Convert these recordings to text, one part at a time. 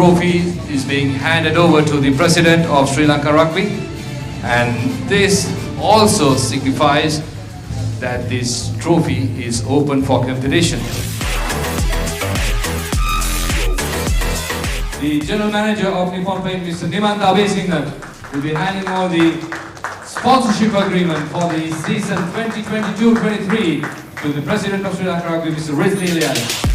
trophy is being handed over to the President of Sri Lanka Rugby, and this also signifies that this trophy is open for competition. The General Manager of Nippon Paint, Mr. Nippon, will be handing over the sponsorship agreement for the season 2022-23 to the President of Sri Lanka Rugby, Mr. Rizli Ilyas.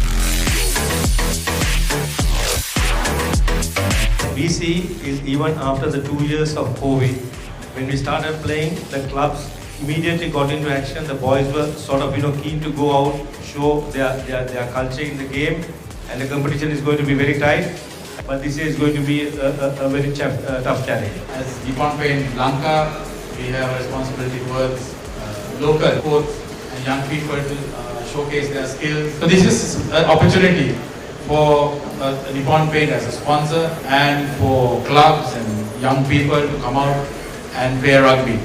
We see is even after the 2 years of COVID, when we started playing, the clubs immediately got into action. The boys were sort of keen to go out, show their culture in the game, and the competition is going to be very tight. But this is going to be a very tough challenge. As Nippon Paint Lanka, we have a responsibility towards local coaches and young people to showcase their skills. So this is an opportunity for Nippon Paint as a sponsor and for clubs and young people to come out and play rugby.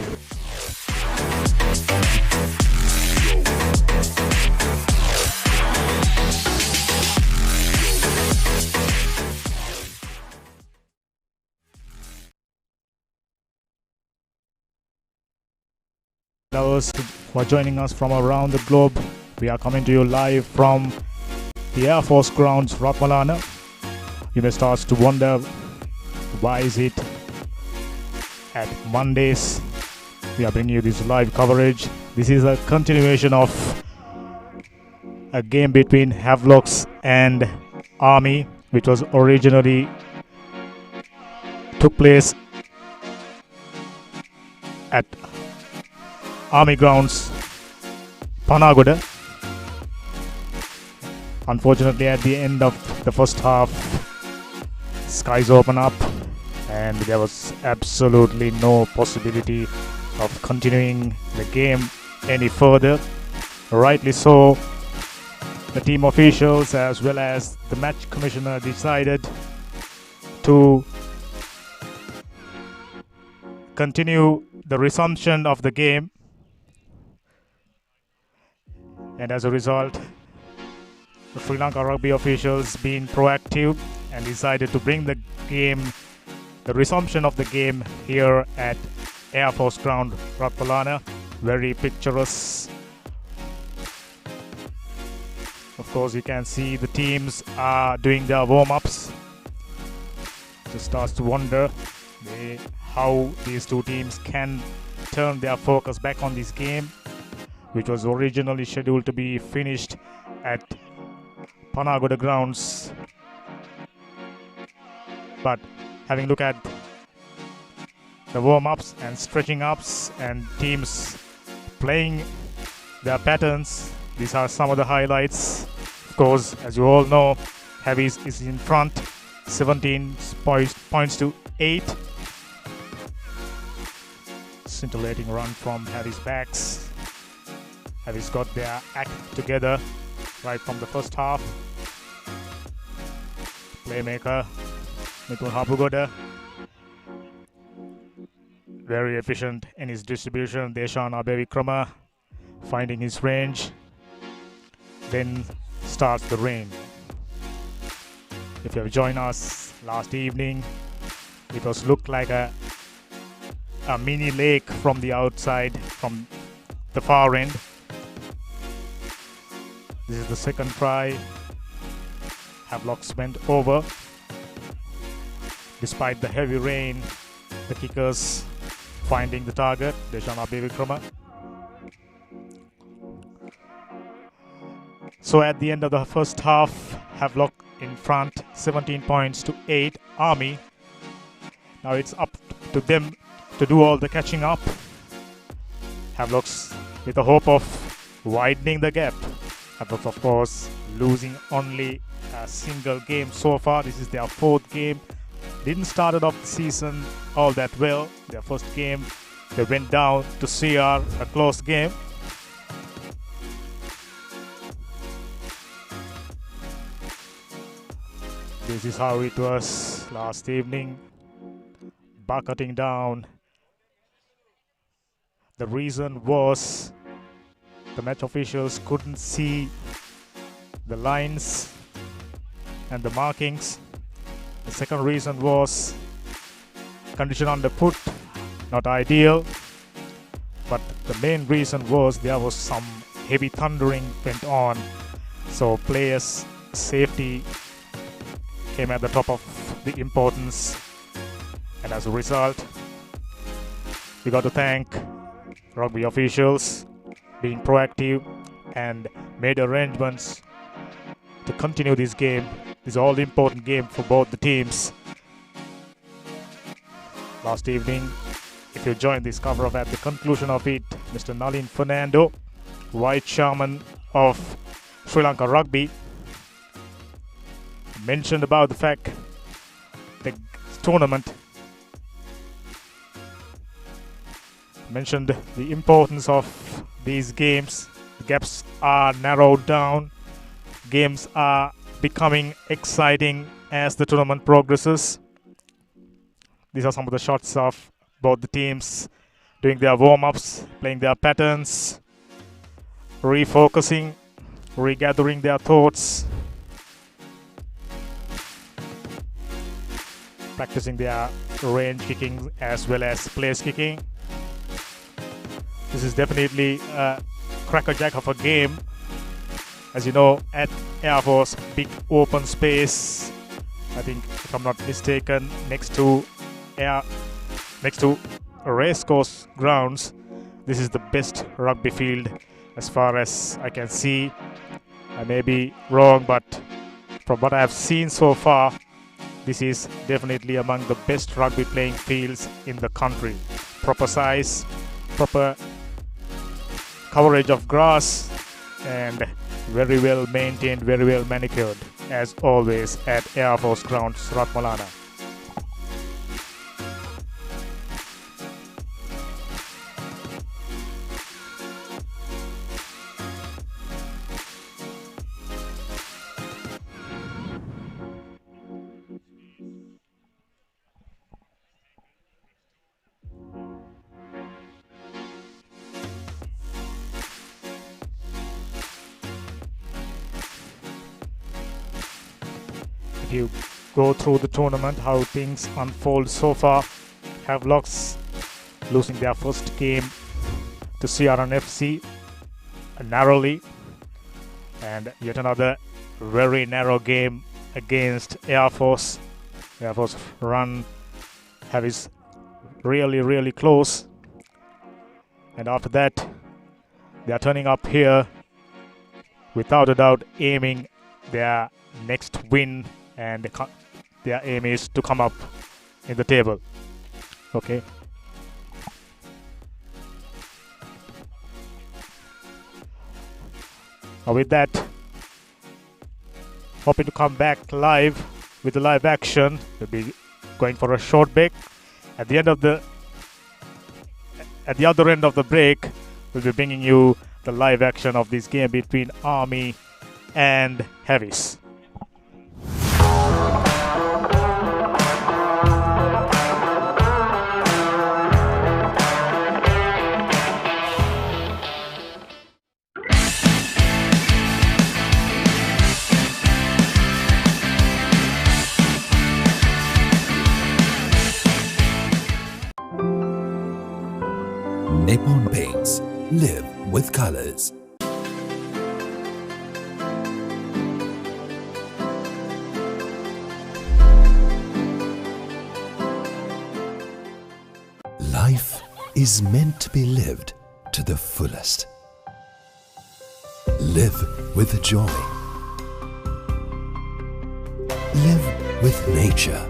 Those who are joining us from around the globe, we are coming to you live from the Air Force grounds, Ratmalana. You may start to wonder, why is it at Mondays we are bringing you this live coverage? This is a continuation of a game between Havelocks and Army, which was originally took place at Army grounds, Panagoda. Unfortunately, at the end of the first half, skies open up and there was absolutely no possibility of continuing the game any further. Rightly so, the team officials as well as the match commissioner decided to continue the resumption of the game, and as a result, the Sri Lanka Rugby officials being proactive and decided to bring the resumption of the game here at Air Force Ground, Ratmalana. Very picturesque. Of course, you can see the teams are doing their warm-ups. Just starts to wonder how these two teams can turn their focus back on this game, which was originally scheduled to be finished at Panagoda grounds. But having a look at the warm-ups and stretching ups and teams playing their patterns, these are some of the highlights. Of course, as you all know, Havis is in front, 17 points to 8. Scintillating run from Harry's backs. Harry's got their act together right from the first half. Playmaker Nippon Hapugoda, very efficient in his distribution. Deshan Abevikrama finding his range. Then starts the rain. If you have joined us last evening, it was looked like a mini lake from the outside, from the far end. This is the second try. Havelocks went over. Despite the heavy rain, the kickers finding the target, Deshana Bevikrama. So at the end of the first half, Havelock in front, 17 points to 8. Army. Now it's up to them to do all the catching up. Havelocks with the hope of widening the gap. Havelocks, of course, losing only a single game so far. This is their fourth game. Didn't start off the season all that well. Their first game, they went down to CR, a close game. This is how it was last evening. Bucketing down. The reason was the match officials couldn't see the lines and the markings. The second reason was condition underfoot, not ideal. But the main reason was there was some heavy thundering went on. So players' safety came at the top of the importance. And as a result, we got to thank rugby officials being proactive and made arrangements to continue this game. This all-important game for both the teams. Last evening, if you joined this cover-up at the conclusion of it, Mr. Nalin Fernando, Vice Chairman of Sri Lanka Rugby, mentioned about the fact the tournament, mentioned the importance of these games. The gaps are narrowed down. Games are becoming exciting as the tournament progresses. These are some of the shots of both the teams doing their warm-ups, playing their patterns, refocusing, regathering their thoughts, practicing their range kicking as well as place kicking. This is definitely a crackerjack of a game. As you know, at Air Force, big open space. I think, if I'm not mistaken, next to racecourse grounds, this is the best rugby field as far as I can see. I may be wrong, but from what I have seen so far, this is definitely among the best rugby playing fields in the country. Proper size, proper coverage of grass, and very well maintained, very well manicured, as always at Air Force Grounds, Ratmalana. You go through the tournament, how things unfold so far. Havelocks losing their first game to CRNFC narrowly, and yet another very narrow game against Air Force. Air Force run is really close, and after that they are turning up here without a doubt, aiming their next win. And their aim is to come up in the table. Okay. Now with that, hoping to come back live with the live action. We'll be going for a short break. At the other end of the break, we'll be bringing you the live action of this game between Army and Heavies. Nippon paints. Live with colors. Life is meant to be lived to the fullest. Live with joy. Live with nature.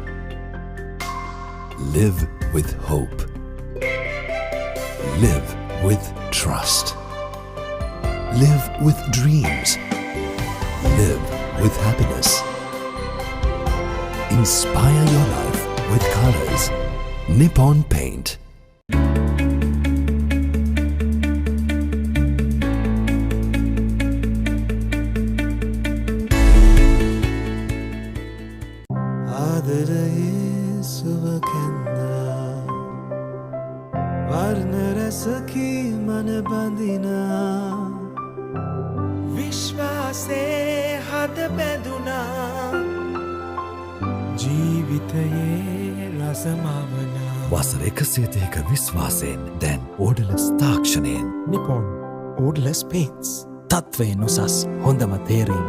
Live with hope. Live with trust. Live with dreams. Live with happiness. Inspire your life with colors. Nippon Paint. වසර 130ක විශ්වාසයෙන් දැන් ඕඩලස් තාක්ෂණයෙන් Nippon Odorless Paints. තත්වයෙන් උසස් හොඳම තේරීම.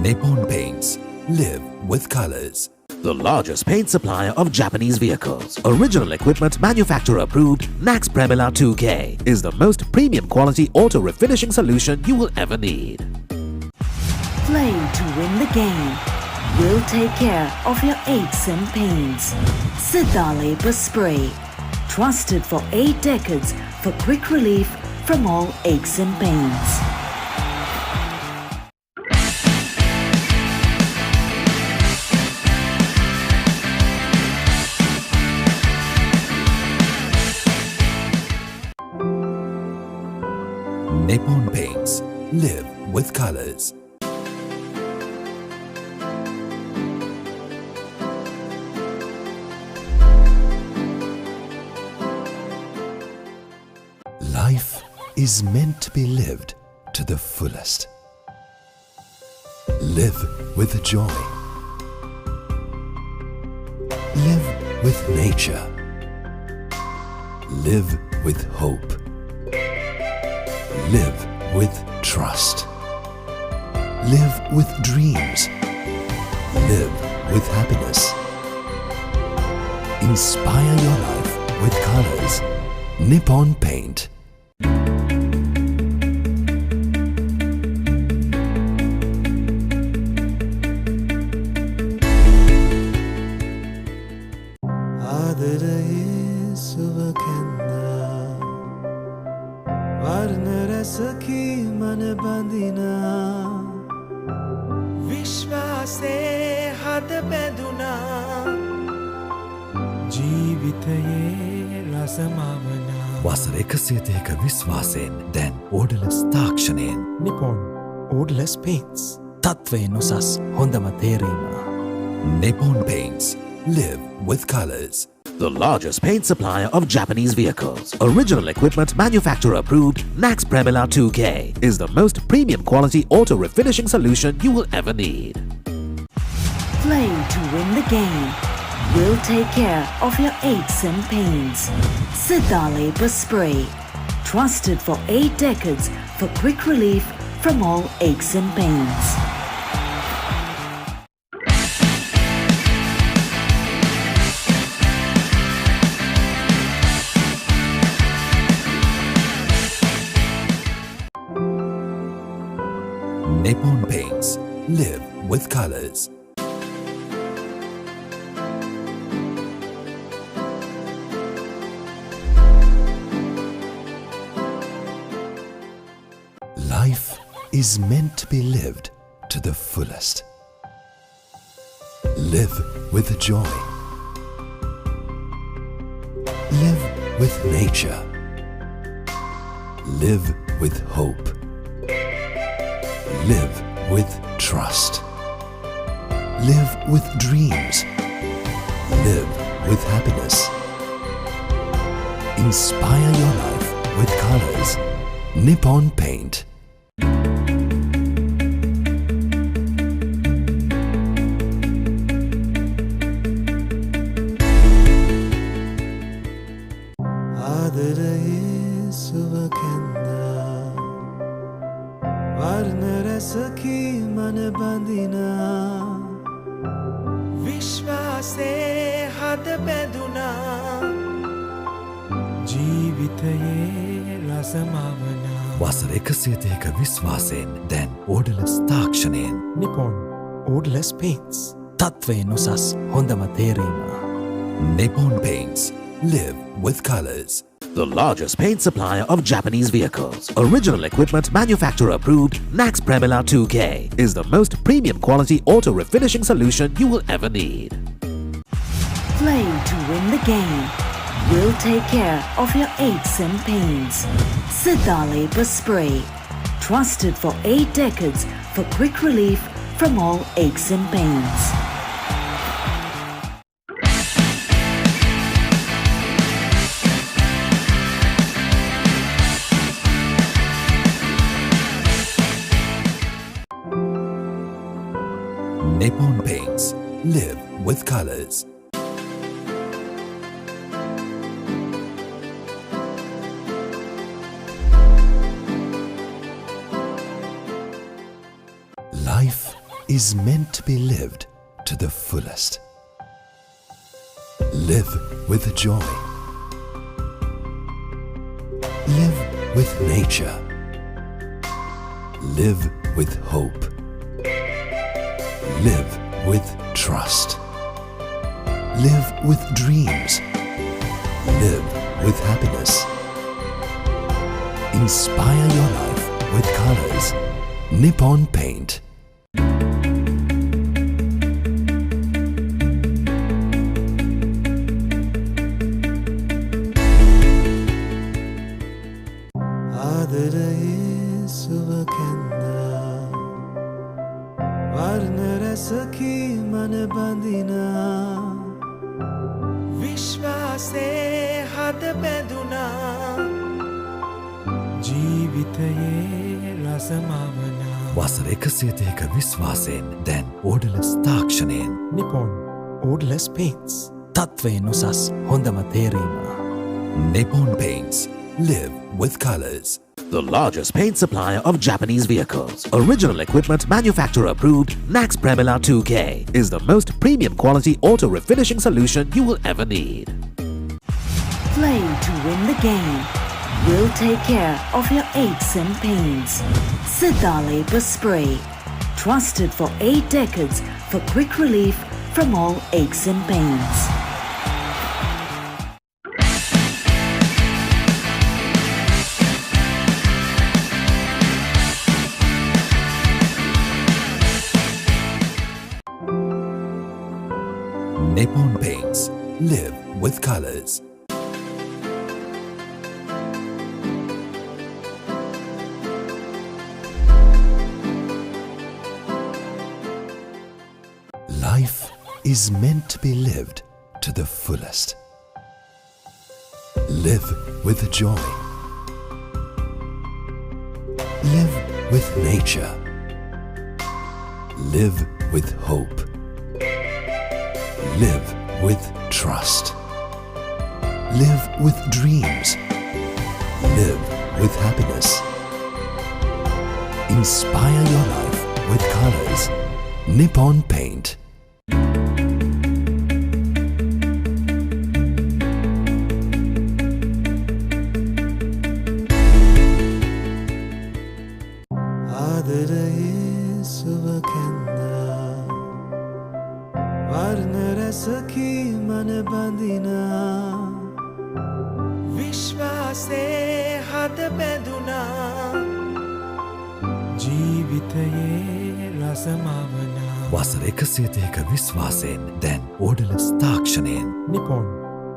Nippon Paints. Live with colors. The largest paint supplier of Japanese vehicles, original equipment manufacturer approved, Nax Premila 2K is the most premium quality auto refinishing solution you will ever need. Play to win the game. We'll take care of your aches and pains. Sidale Spray. Trusted for 8 decades for quick relief from all aches and pains. Nippon Paints. Live with colors. Life is meant to be lived to the fullest. Live with joy. Live with nature. Live with hope. Live with trust. Live with dreams. Live with happiness. Inspire your life with colors. Nippon Paint. වසර 130ක විශ්වාසයෙන් දැන් ඕඩලස් තාක්ෂණයෙන් Nippon Odorless Paints. තත්වයෙන් උසස් හොඳම තේරීම. Nippon Paints. Live with colors. The largest paint supplier of Japanese vehicles, original equipment manufacturer approved, Nax Premila 2K is the most premium quality auto refinishing solution you will ever need. Play to win the game. We'll take care of your aches and pains. Sidale Spray. Trusted for 8 decades for quick relief from all aches and pains. Nippon Paints. Live with colors. Life is meant to be lived to the fullest. Live with joy. Live with nature. Live with hope. Live with trust. Live with dreams. Live with happiness. Inspire your life with colors. Nippon Paint. වසර 130ක විශ්වාසයෙන් දැන් ඕඩලස් තාක්ෂණයෙන් Nippon Odorless Paints. තත්වයෙන් උසස් හොඳම තේරීම. Nippon Paints. Live with colors. The largest paint supplier of Japanese vehicles, original equipment manufacturer approved, Nax Premila 2K is the most premium quality auto refinishing solution you will ever need. Play to win the game. We'll take care of your aches and pains. Sidale Spray. Trusted for 8 decades for quick relief from all aches and pains. Nippon Paints. Live with colors. Life is meant to be lived to the fullest. Live with joy. Live with nature. Live with hope. Live with trust. Live with dreams. Live with happiness. Inspire your life with colors. Nippon Paint. වසර 130ක විශ්වාසයෙන් දැන් ඕඩලස් තාක්ෂණයෙන් Nippon Odorless Paints. තත්වයෙන් උසස් හොඳම තේරීම. Nippon Paints. Live with colors. The largest paint supplier of Japanese vehicles, original equipment manufacturer approved, Nax Premila 2K is the most premium quality auto refinishing solution you will ever need. Play to win the game. We'll take care of your aches and pains. Sidale Spray. Trusted for 8 decades for quick relief from all aches and pains. Nippon Paints. Live with colors. Life is meant to be lived to the fullest. Live with joy. Live with nature. Live with hope. Live with trust. Live with dreams. Live with happiness. Inspire your life with colors. Nippon Paint. වසර 130ක විශ්වාසයෙන් දැන් ඕඩලස් තාක්ෂණයෙන් Nippon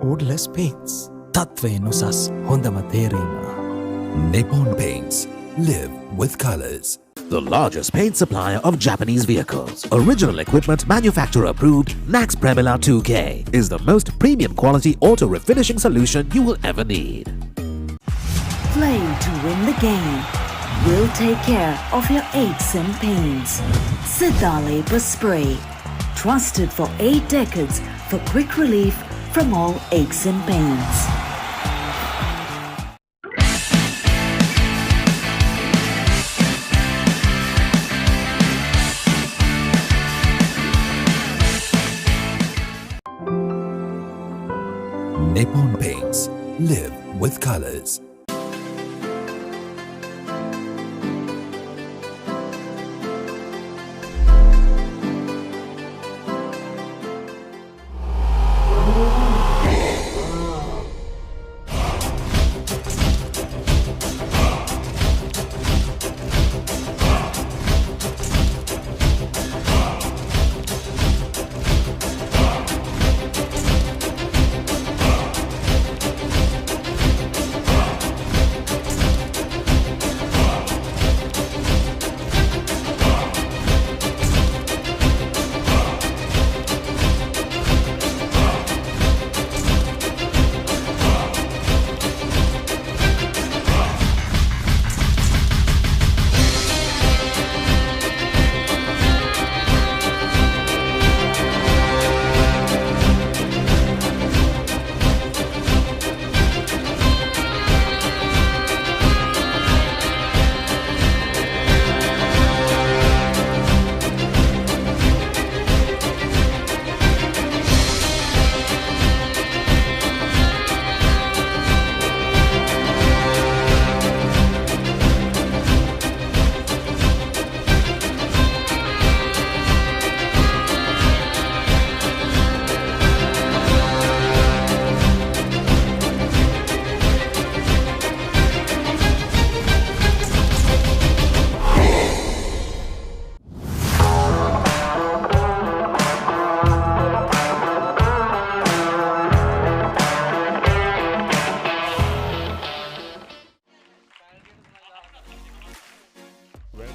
Odorless Paints. තත්වයෙන් උසස් හොඳම තේරීම. Nippon Paints. Live with colors. The largest paint supplier of Japanese vehicles, original equipment manufacturer approved, Nax Premila 2K is the most premium quality auto refinishing solution you will ever need. Play to win the game. We'll take care of your aches and pains. Sidale Spray. Trusted for 8 decades for quick relief from all aches and pains. Nippon Paints. Live with colors.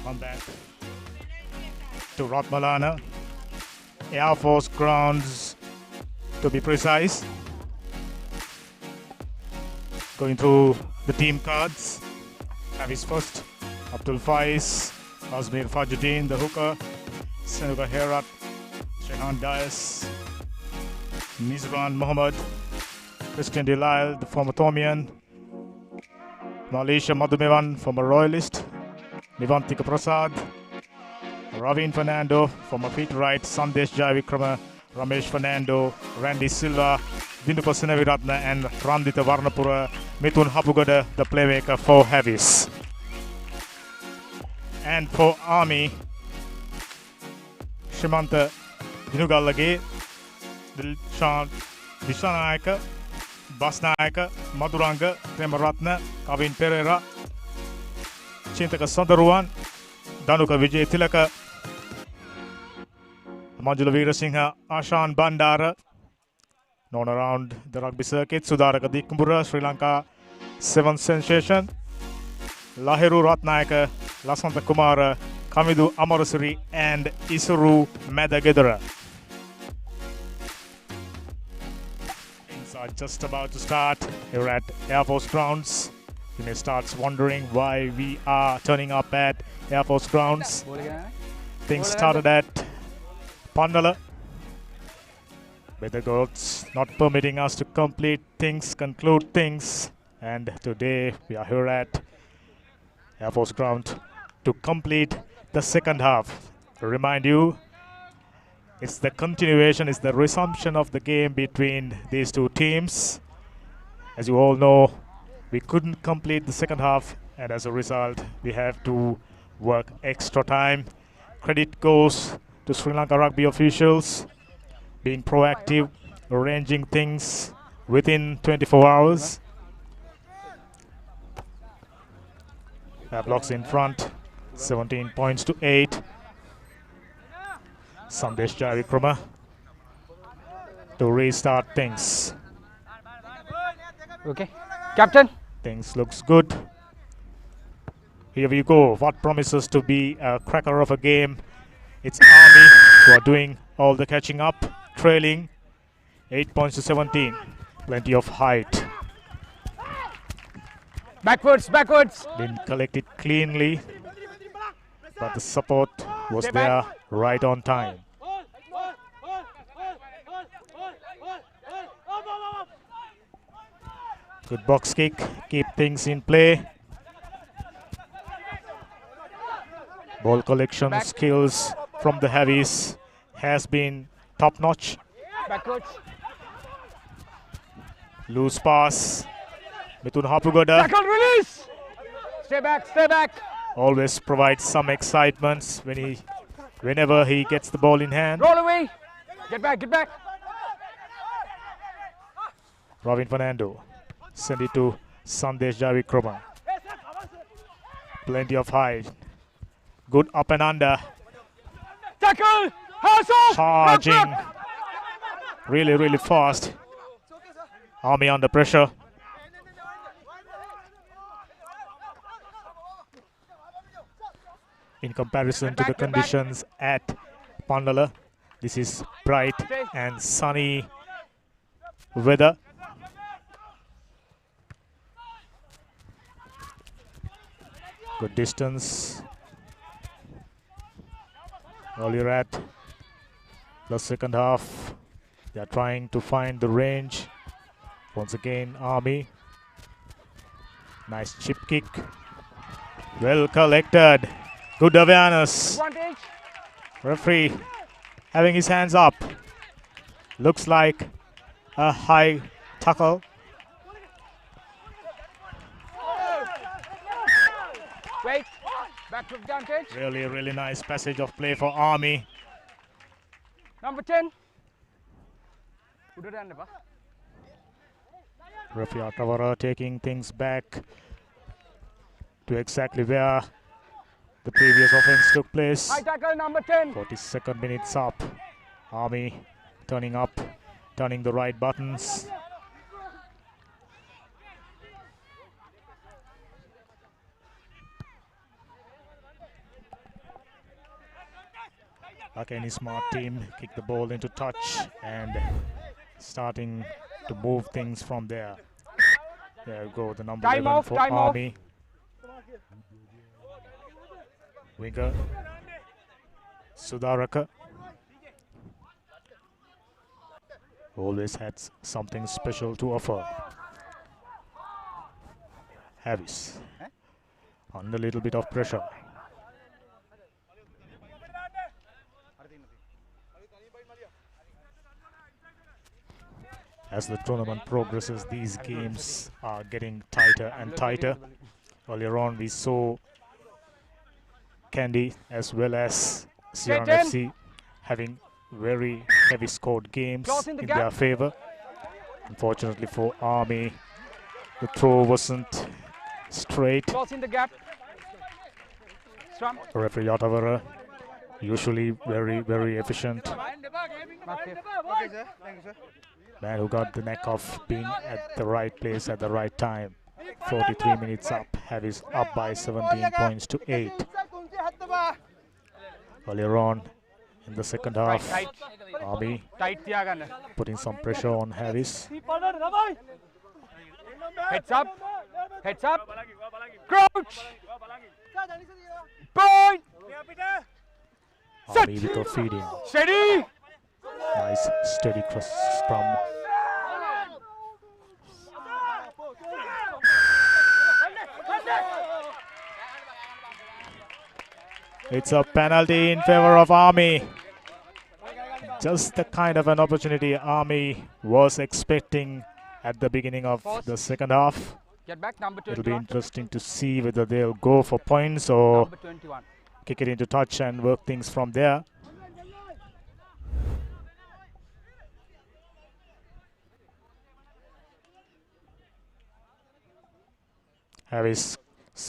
Come back to Ratmalana. Air Force grounds, to be precise. Going through the team cards. Havis first, Abdul Faiz, Azmir Fajuddin, the hooker, Senuga Herat, Shehan Dias, Nizran Mohammed, Christian Delisle, the former Thomian, Malisha Madhumevan, former Royalist, Nivantika Prasad, Ravin Fernando, former feet right, Sandesh Jayavikrama, Ramesh Fernando, Randy Silva, Dindupa Senaviratna and Randita Varnapura, Mithun Hapugada, the playmaker for Havis. And for Army, Shimanta Dinugalage, Dishanayaka, Basnayaka, Maduranga, Premaratna, Kavin Pereira, Chintaka Sandaruan, Danuka Vijay Tilaka, Manjula Veerasinghe, Ashan Bandara, known around the rugby circuit, Sudaraka Dikumbura, Sri Lanka 7th sensation, Lahiru Ratnayaka, Lasanta Kumara, Kamidu Amarasuri, and Isuru Madagedara. Things are just about to start here at Air Force Grounds. You may start wondering why we are turning up at Air Force Grounds. Things started at Pandala, with the gods not permitting us to conclude things. And today we are here at Air Force Ground to complete the second half. To remind you, it's the continuation, it's the resumption of the game between these two teams. As you all know, we couldn't complete the second half, and as a result, we have to work extra time. Credit goes to Sri Lanka Rugby officials being proactive, arranging things within 24 hours. Havelocks in front, 17 points to 8. Sandesh Jayavikrama to restart things. Okay, Captain. Things looks good. Here we go. What promises to be a cracker of a game. It's Army who are doing all the catching up, trailing 8 points to 17. Plenty of height. Backwards. Didn't collect it cleanly, but the support was there right on time. Good box kick, keep things in play. Ball collection skills from the Havis has been top notch. Backwards. Loose pass. Mithun Hapugoda Tackle release. Stay back. always provides some excitement whenever he gets the ball in hand. Roll away. Get back. Ravin Fernando send it to Sandesh Jayavikrama. Plenty of height. Good up and under. Tackle. Hands off. Charging. Really fast. Army under pressure. In comparison to the conditions at Pandala, this is bright and sunny weather. Good distance. Earlier at the second half, they are trying to find the range. Once again, Army. Nice chip kick. Well collected. Good awareness. Advantage. Referee having his hands up. Looks like a high tackle. Wait. Back to advantage. Really nice passage of play for Army. Number 10. Referee Atawara taking things back to exactly where the previous offense took place. High tackle number 10. 42nd minutes up. Army turning the right buttons. Like any smart team, kick the ball into touch and starting to move things from there. There we go, the number 11 for Army. Winger Sudharaka. Always had something special to offer. Havis under a little bit of pressure. As the tournament progresses, these games are getting tighter and tighter. Earlier on, we saw Kandy as well as Siran FC having very heavy scored games in their favor. Unfortunately for Army, the throw wasn't straight. In the gap. Referee Otavara, usually very efficient. Man who got the knack of being at the right place at the right time. 43 minutes up. Havis up by 17 points to 8. Earlier on in the second half, Army putting some pressure on Havis. Heads up. Heads up. Crouch. Point. Army with a feeding. Steady. Nice steady cross scrum. It's a penalty in favor of Army. Just the kind of an opportunity Army was expecting at the beginning of the second half. Get back, number 21. It'll be interesting to see whether they'll go for points or Number 21. kick it into touch and work things from there. Havis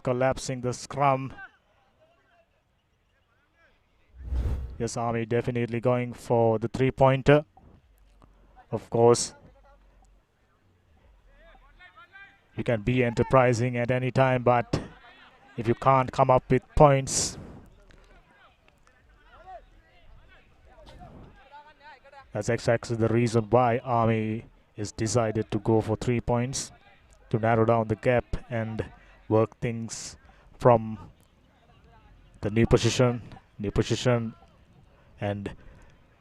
collapsing the scrum. Yes, Army definitely going for the three-pointer. Of course, you can be enterprising at any time, but if you can't come up with points, that's exactly the reason why Army is decided to go for 3 points, to narrow down the gap and work things from the new position and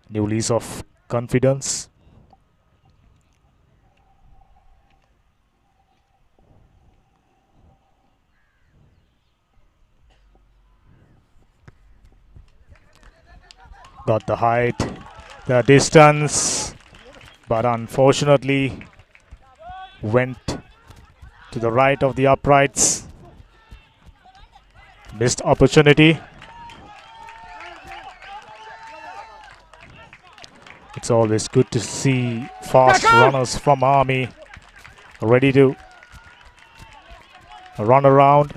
new lease of confidence. Got the height, the distance, but unfortunately went to the right of the uprights. Missed opportunity. It's always good to see fast runners from Army ready to run around,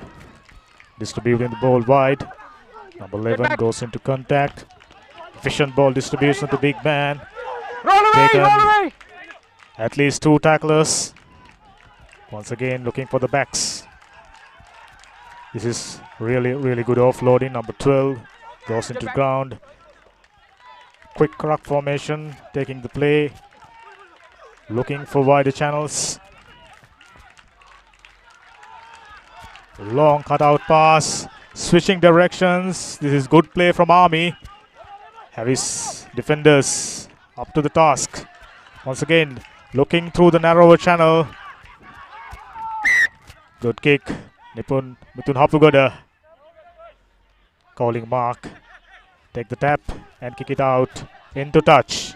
distributing the ball wide. Number 11 goes into contact. Efficient ball distribution to big man. Roll away! At least 2 tacklers. Once again looking for the backs. This is really good offloading. Number 12 goes into ground. Quick ruck formation, taking the play. Looking for wider channels. Long cutout pass. Switching directions. This is good play from Army. Havis defenders up to the task. Once again, looking through the narrower channel. Good kick. Nippon Mithun Hapugoda calling mark. Take the tap and kick it out into touch.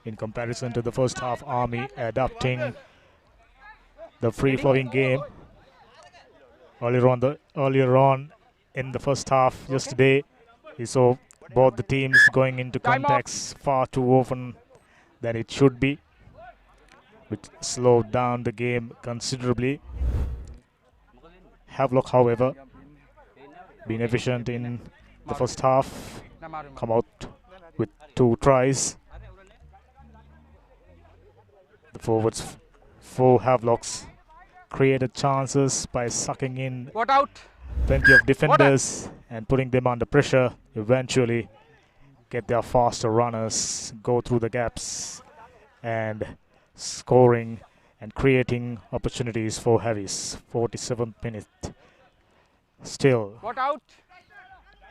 In comparison to the first half, Army adapting the free-flowing game. Earlier on in the first half yesterday, we saw both the teams going into contacts far too often than it should be, which slowed down the game considerably. Havelock, however, been efficient in the first half, come out with 2 tries. The forwards for Havelocks created chances by sucking in What out? plenty of defenders and putting them under pressure. Eventually get their faster runners, go through the gaps and scoring and creating opportunities for Heavies. 47th minute. Still What out?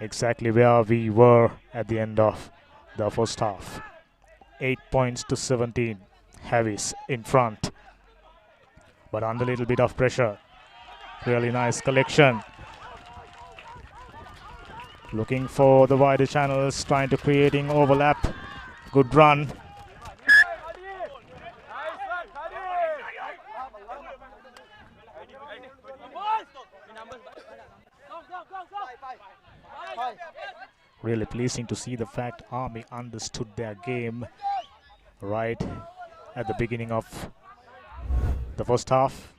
exactly where we were at the end of the first half. 8 points to 17. Heavies in front, but under a little bit of pressure. Really nice collection. Looking for the wider channels, trying to creating overlap. Good run. Really pleasing to see the fact Army understood their game right at the beginning of the first half.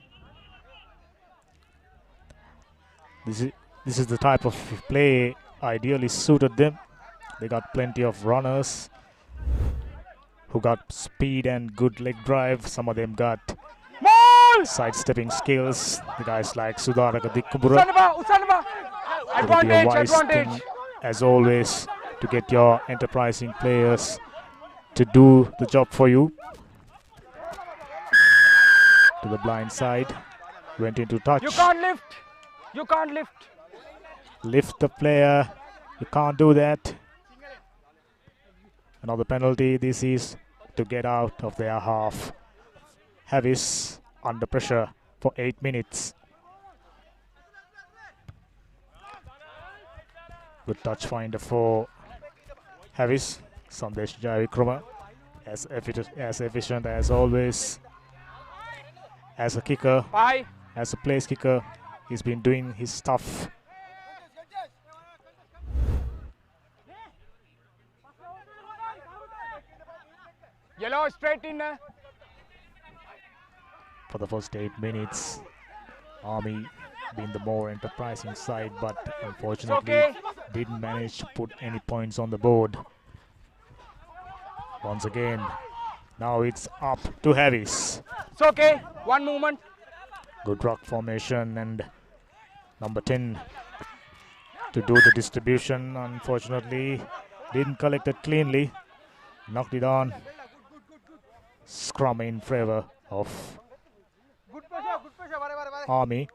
This is the type of play ideally suited them. They got plenty of runners who got speed and good leg drive. Some of them got sidestepping skills. The guys like Sudaraka Dikkubura. It would be a wise thing, as always, to get your enterprising players to do the job for you. To the blind side, went into touch. You can't lift. You can't lift. Lift the player. You can't do that. Another penalty. This is to get out of their half. Heavies under pressure for 8 minutes. Good touch finder for Heavies. Sandesh Javikrama, as efficient as always. As a kicker, Bye. as a place kicker, he's been doing his stuff. Yellow straight in. For the first 8 minutes, Army being the more enterprising side, but unfortunately didn't manage to put any points on the board. Once again, now it's up to Heavies. It's okay. One movement. Good rock formation and number 10 to do the distribution. Unfortunately, didn't collect it cleanly. Knocked it on. Scrum in favor of Army.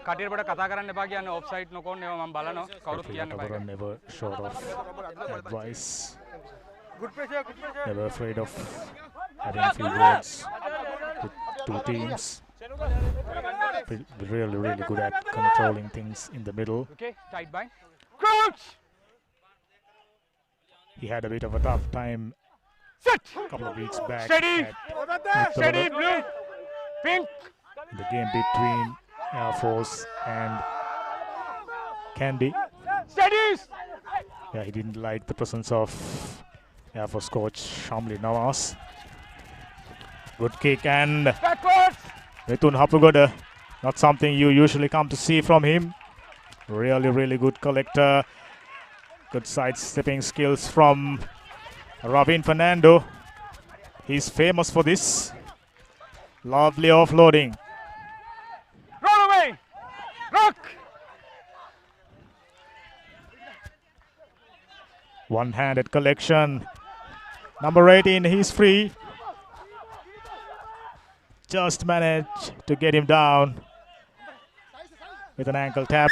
කටියට බඩ කතා කරන්න එපා කියන්නේ ඔෆ්සයිඩ් නොකොන්න ඒවා මම බලනවා කවුරුත් කියන්න එපා ඒක. Never short of advice. Never afraid of having a few words with two teams. Really good at controlling things in the middle. Okay, tight bind. Crouch! He had a bit of a tough time Sit! a couple of weeks back. Steady! at Steady, blue! Pink! The game between Air Force and Candy. Steady! Yeah, he didn't like the presence of Air Force coach Shamli Nawaz. Good kick and Backwards! Mithun Hapugoda. Not something you usually come to see from him. Really good collector. Good sidestepping skills from Ravin Fernando. He's famous for this. Lovely offloading. Roll away! Rock! One-handed collection. Number 18, he's free. Just managed to get him down with an ankle tap.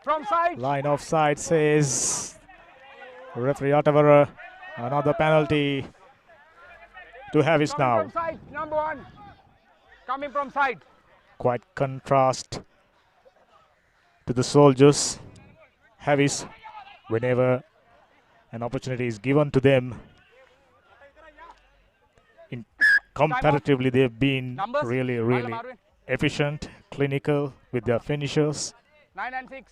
From side! Line offside says referee Ottavara. Another penalty to Heavies now. From side, number 1. Coming from side. Quite contrast to the soldiers. Heavies, whenever an opportunity is given to them, comparatively they've been Numbers? really efficient, clinical with their finishers. 9 and 6.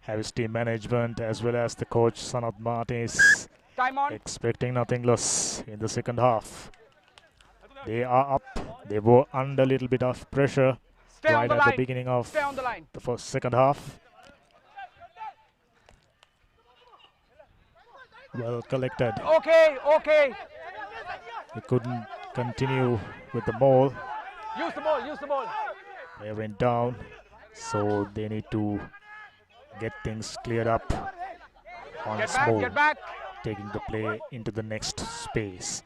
Heavies team management as well as the coach Sanat Martis Time on. expecting nothing less in the second half. They are up They were under a little bit of pressure Stay on right the at line. the beginning of Stay on the line. the second half. Well collected. Okay, okay. They couldn't continue with the ball. Use the ball, use the ball. They went down, so they need to get things cleared up once more, Get back. taking the play into the next space.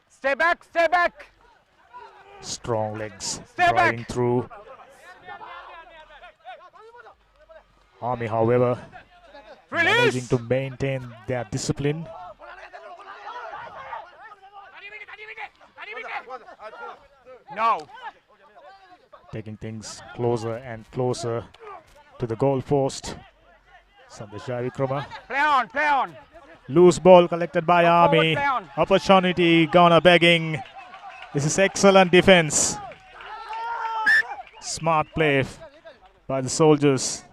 Stay back, stay back. Strong legs Stay driving back. through. Army, however, managing Release. to maintain their discipline. No. Taking things closer and closer to the goal post. Sandeshari Kroma. Play on, play on. Loose ball collected by Go forward, Army. play on. Opportunity, Ghana begging. This is excellent defense. Smart play by the soldiers.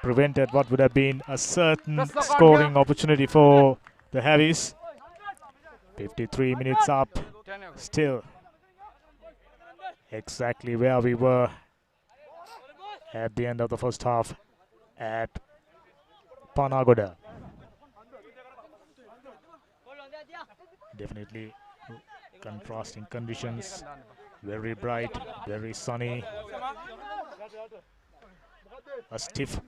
Prevented what would have been a certain Just look on scoring here. opportunity for the Heavies. 53 minutes up. Still exactly where we were at the end of the first half at Panagoda. Definitely contrasting conditions. Very bright, very sunny. A stiff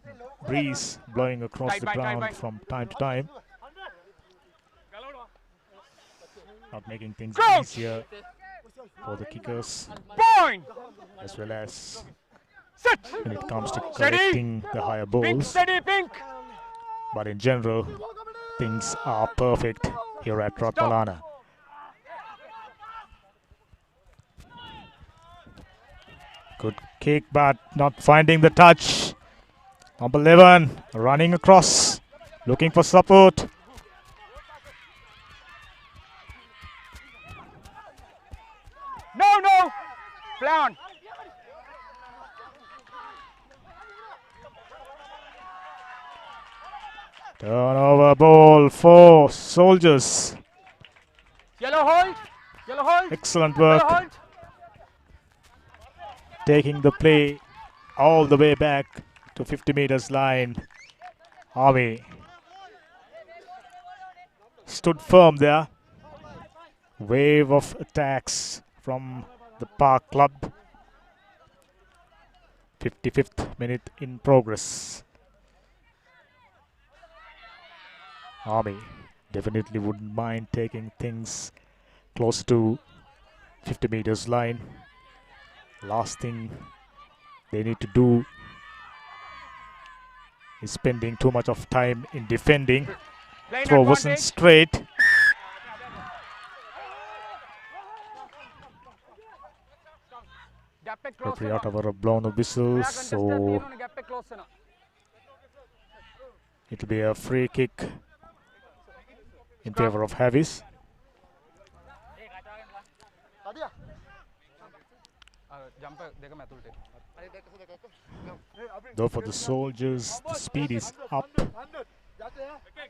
breeze blowing across the ground from time to time. Not making things easier for the kickers, Point. as well as Sit. when it comes to Steady. collecting the higher Pink, balls. steady, pink. But in general, things are perfect here at Rotmalana. Good kick, but not finding the touch. Number 11 running across, looking for support. No, no. Play on. Turnover ball for soldiers. Yellow hold. Yellow hold. Excellent Yellow work, hold. taking the play all the way back to 50 meters line. Army stood firm there. Wave of attacks from the Park Club. 55th minute in progress. Army definitely wouldn't mind taking things close to 50 meters line. Last thing they need to do is spending too much of time in defending. Playing Throw wasn't advantage. straight. Gap पे close Referee होना. out over a blown a whistle, Naya contestant so तीनों ने gap पे close होना. it'll be a free kick in favor of Heavies. Jump पे देखो मैं तुलते. Though for the soldiers, the speed is up.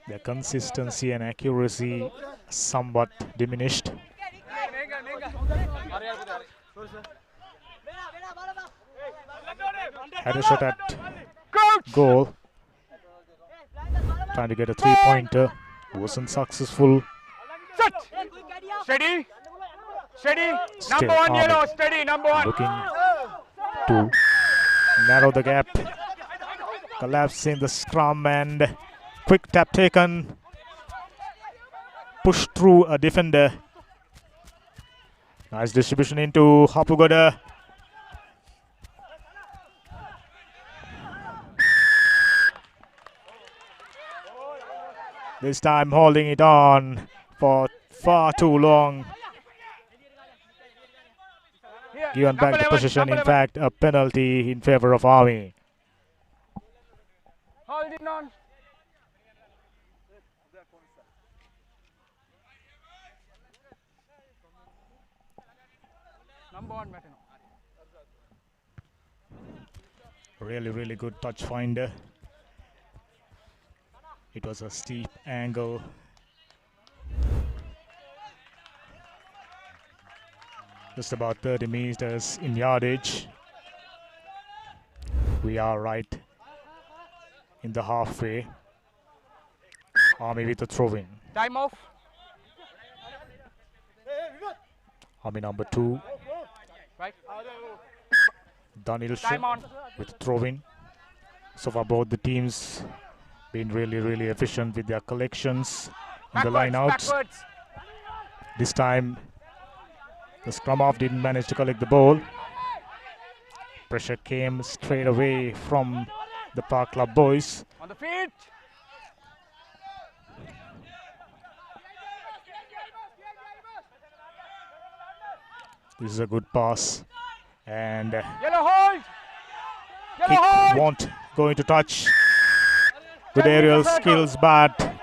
Their consistency and accuracy somewhat diminished. Had a shot at goal. Trying to get a three-pointer. Wasn't successful. Sit. Steady. Steady. Still Number one Army yellow. Steady. Number one. looking to narrow the gap. Collapsing the scrum and quick tap taken. Push through a defender. Nice distribution into Hapugoda. This time holding it on for far too long. Here, Given back number the 11, possession, number in 11. fact, a penalty in favor of Army. Holding on. Number one बैठे ना. Really good touch finder. It was a steep angle. Just about 30 meters in yardage. We are right in the halfway. Army with a throw-in. Time off. Army number 2. Right. Daniel Time on. with throw-in. So far both the teams been really efficient with their collections in the line-outs. Backwards. This time the scrum half didn't manage to collect the ball. Pressure came straight away from the Park Club boys. On the feet. This is a good pass. And Yellow hold. Yellow kick hold. won't go into touch. Good aerial skills, but 10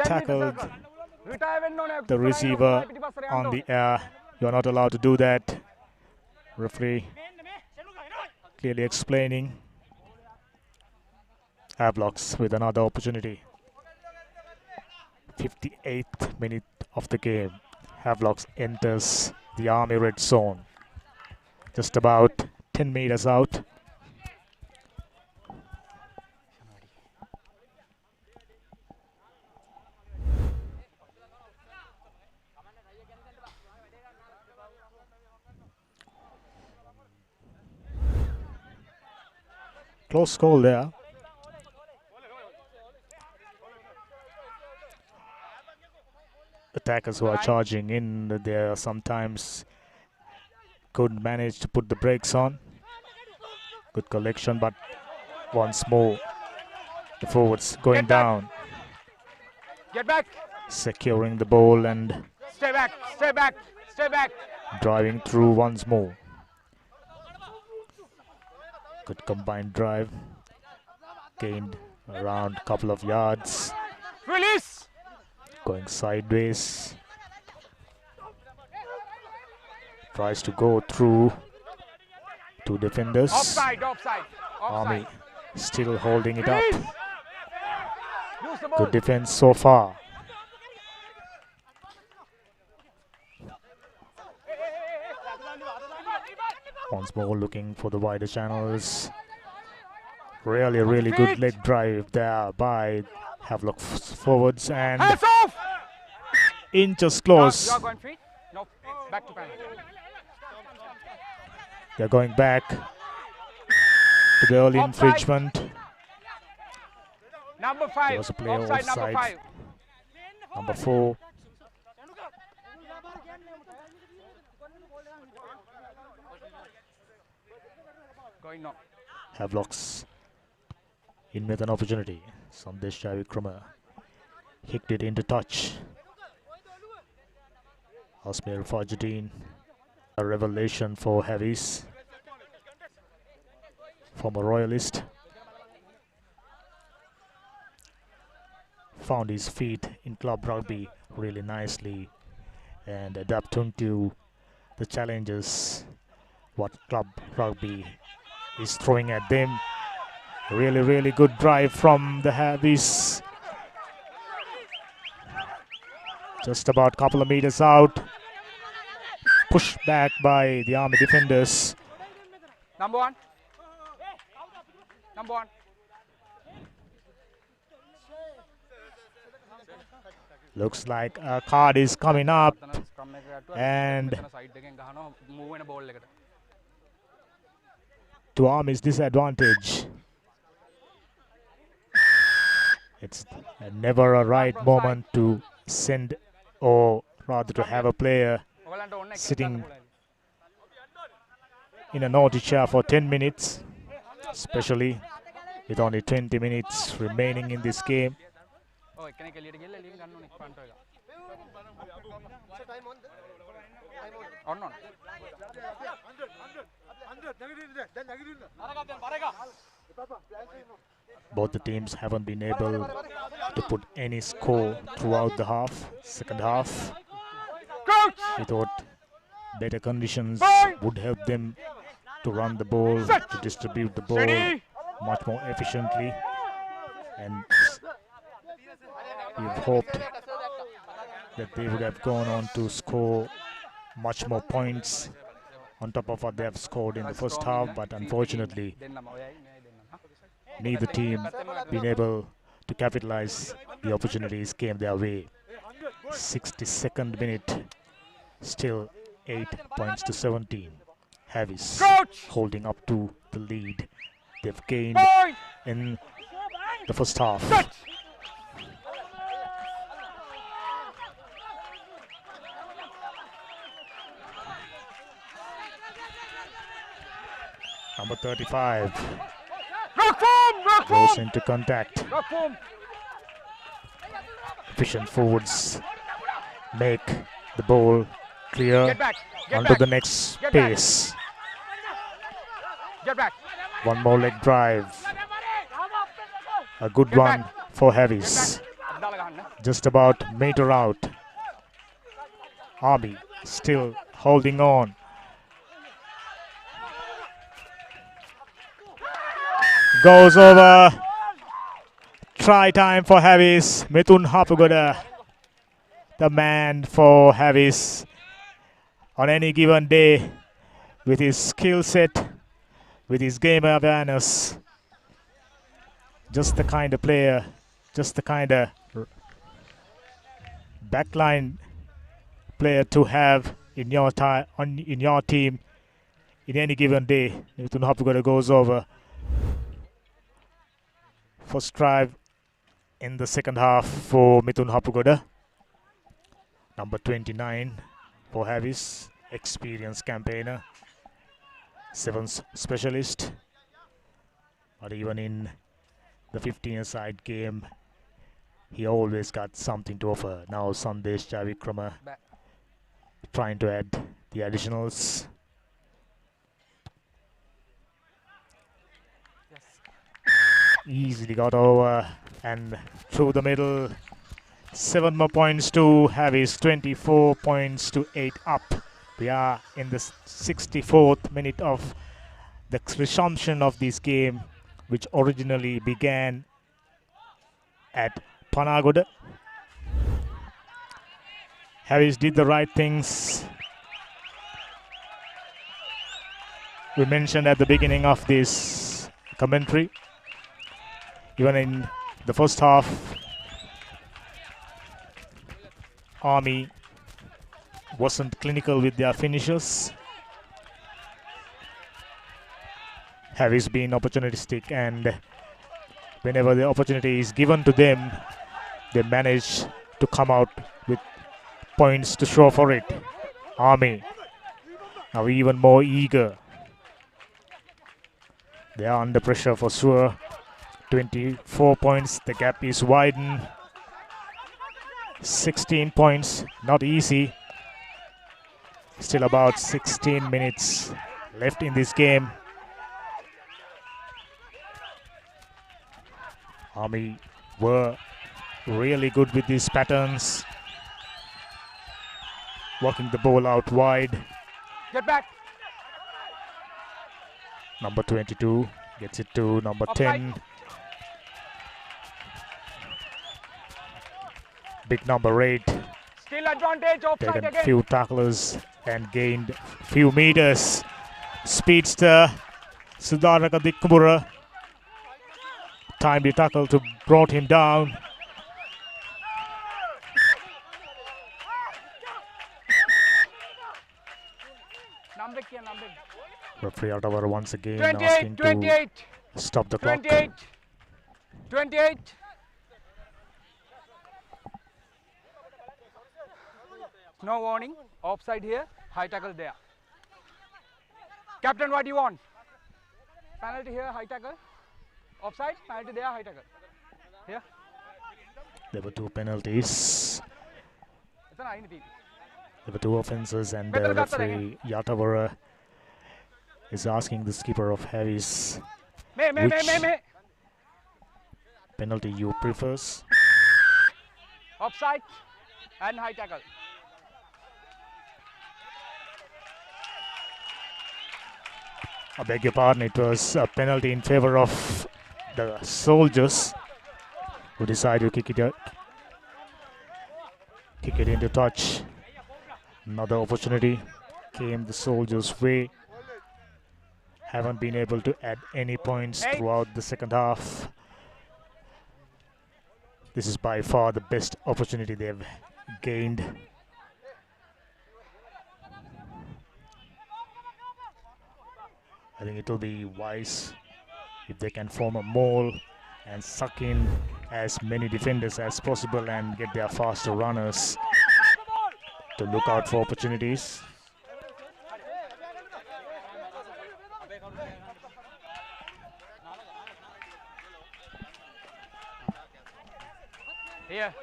tackled meter circle. Retire when known. the receiver on the air. You're not allowed to do that. Referee clearly explaining. Havelocks with another opportunity. 58th minute of the game. Havelocks enters the Army red zone. Just about 10 meters out. Close call there. Attackers who are charging in, they sometimes couldn't manage to put the brakes on. Good collection, but once more the forwards going down. Get back. Securing the ball and Stay back. Stay back. Stay back. driving through once more. Good combined drive. Gained around a couple of yards. Release. Going sideways. Tries to go through two defenders. Offside. Offside. Army Offside. still holding it up. Release. Use the ball. Good defense so far. Once more looking for the wider channels. Really good leg drive there by Havelock forwards, and Hands off. inches close. You are going free? No. Back to penalty. They're going back to the early Offside. infringement. Number 5. There was a player Offside. Number offside. 5. Number 4. Going no. Havelocks in with an opportunity. Sandesh Javikrama kicked it into touch. Asmir Fajuddin, a revelation for Heavies. Former Royalist. Found his feet in club rugby really nicely and adapting to the challenges what club rugby is throwing at them. Really good drive from the Heavies. Just about a couple of meters out. Pushed back by the Army defenders. Number 1. Number 1. Looks like a card is coming up, and to Army's disadvantage. It's never a right moment to send, or rather to have a player sitting in a naughty chair for 10 minutes, especially with only 20 minutes remaining in this game. Both the teams haven't been able to put any score throughout the second half. We thought better conditions would help them to run the ball, to distribute the ball much more efficiently, and we've hoped that they would have gone on to score much more points on top of what they have scored in the first half, but unfortunately neither team been able to capitalize. The opportunities came their way. 62nd minute, still 8 points to 17. Havis holding up to the lead they've gained in the first half. Number 35 goes into contact. Efficient forwards make the ball clear onto the next space. One more leg drive. A good one for Havis. Just about meter out. Army still holding on. Goes over. Try time for Havis. Mithun Hapugoda, the man for Havis. On any given day, with his skill set, with his game awareness, just the kind of player, just the kind of backline player to have in your in your team in any given day. Mithun Hapugoda goes over. First drive in the second half for Mithun Hapugoda. Number 29 for Havis, experienced campaigner, sevens specialist. But even in the 15-a-side game, he always got something to offer. Now Sandesh Javikrama trying to add the additionals. Easily got over and through the middle. 7 more points to Havis, 24 points to 8 up. We are in the 64th minute of the resumption of this game, which originally began at Panagoda. Havis did the right things. We mentioned at the beginning of this commentary, even in the first half, Army wasn't clinical with their finishes. Havis been opportunistic, and whenever the opportunity is given to them, they manage to come out with points to show for it. Army now even more eager. They are under pressure for sure. 24 points, the gap is widened. 16 points, not easy. Still about 16 minutes left in this game. Army were really good with these patterns. Working the ball out wide. Get back. Number 22 gets it to number 10. Big number 8. Still advantage, offside Taken again. few tacklers and gained few meters. Speedster Sudaraka Dikkumura. Timely tackle to brought him down. Referee Ottawa once again asking to stop the clock. 28. No warning. Offside here. High tackle there. Captain, what do you want? Penalty here. High tackle. Offside. Penalty there. High tackle. Here. There were 2 penalties. There were 2 offences, and referee Yatavara is asking the skipper of Havis which penalty you prefers. Offside and high tackle. I beg your pardon, it was a penalty in favour of the Soldiers, who decided to kick it into touch. Another opportunity came the Soldiers' way. Haven't been able to add any points throughout the second half. This is by far the best opportunity they've gained. I think it will be wise if they can form a mole and suck in as many defenders as possible and get their faster runners to look out for opportunities. Here.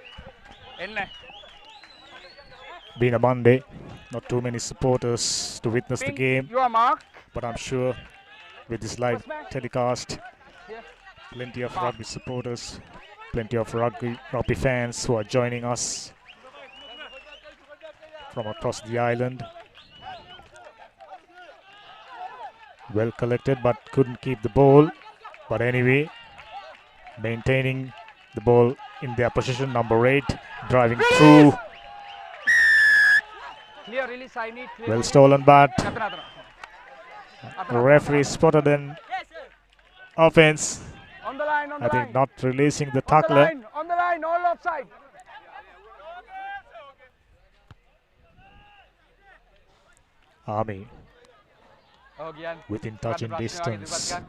Being a Monday, not too many supporters to witness the game, You are marked. but I'm sure with this live telecast, plenty of rugby supporters, plenty of rugby fans who are joining us from across the island. Well collected, but couldn't keep the ball. But anyway, maintaining the ball in their position. Number 8, driving through. Clear, release, I need clear. Well stolen, but the referee spotted an offense. On the line, on the I line. think not releasing the On the tackler. line, all offside. Army Oh, Gian. within touching Ada distance. prasna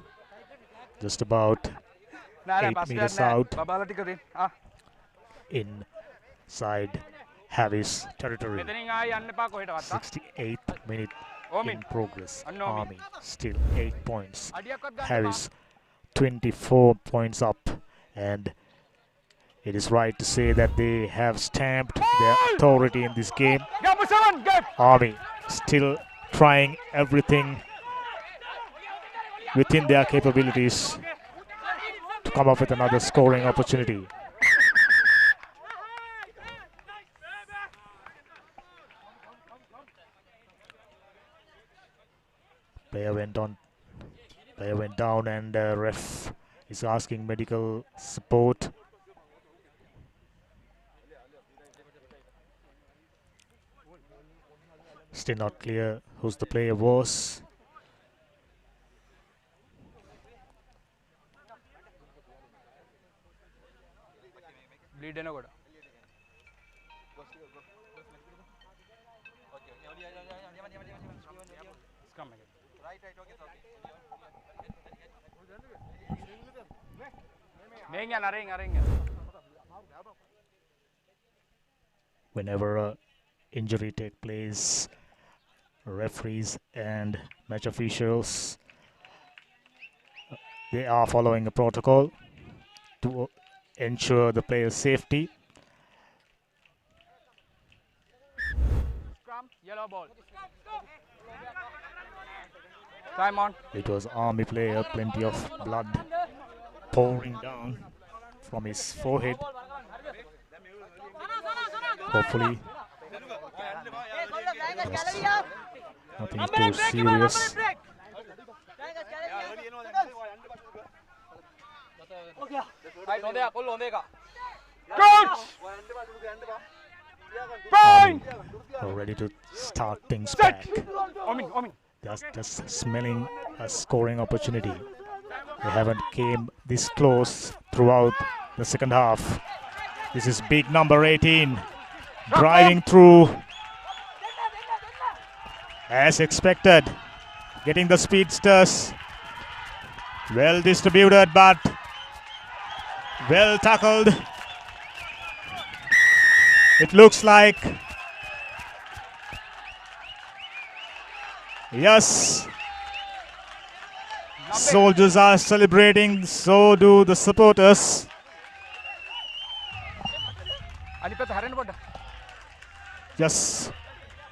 Just about Nah, 8 meters out Babala tika din. Ah. inside Havis territory. Metening ආයි යන්න එපා කොහෙටවත්. 68th minute Omi. in progress. Anno Omi. Army still 8 points. අඩියක්වත් ගන්න Havis 24 points up, and it is right to say that they have stamped their authority in this game. Number 7, get. Army still trying everything within their capabilities to come up with another scoring opportunity. Player went down, and ref is asking medical support. Still not clear who the player was. Bleed එනකොට. Come again. Meing yan, aring. Whenever a injury takes place, referees and match officials, they are following a protocol to ensure the player's safety. Scrum, yellow ball. Time on. It was Army player, plenty of blood pouring down from his forehead. Hopefully, nothing too serious. Coach! Fine! Are ready to start things back. Omin. Just smelling a scoring opportunity. They haven't came this close throughout the second half. This is big number 18 driving through as expected, getting the speedsters. Well distributed, but well tackled. It looks like, yes, soldiers are celebrating, so do the supporters. Yes,